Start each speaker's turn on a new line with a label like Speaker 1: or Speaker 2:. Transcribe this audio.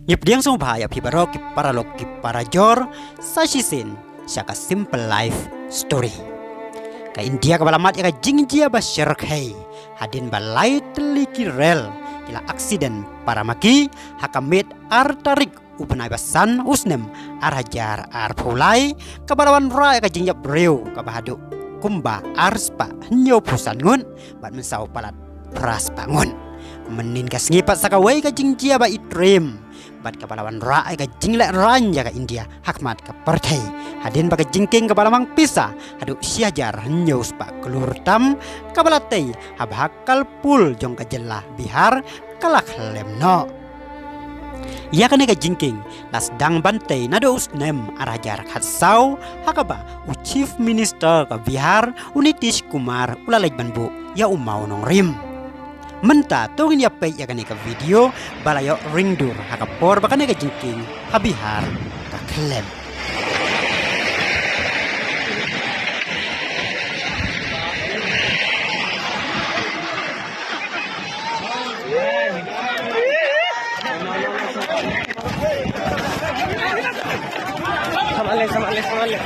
Speaker 1: Nyep diang song bahaya pibaro ki paralog ki parajor sashisin syaka simple life story. Ka India ka balamat ya ka jingjia ba syerkhai hadin balai teliki rel kila aksiden para maki hakamet artarik upenai basan usnem arhajar arpulai ka balawan ra ka jingjap reu ka bahadu kumba arspa nyo pusan ngun bat mensau palat pras bangun menin ka sengipat sakawai ka jingjia ba itrem bat ka balawan ra ka jinglek ranja ka India hakmat ka partai hadin baga jingking ka balamang pisa hadu siajar nyos pa kelur tam ka balatei habhakal pul jong ka jella bihar kalak lemno ya kane ka jingking las dang bantai nado usnem arajar khatsau hakaba u chief minister ka bihar Nitish Kumar ulalai banbu ya umau nong rim menta togin ya pay ya kane ka video balayo ringdur hakapor bakane ka jingking habihar ka klem Samale.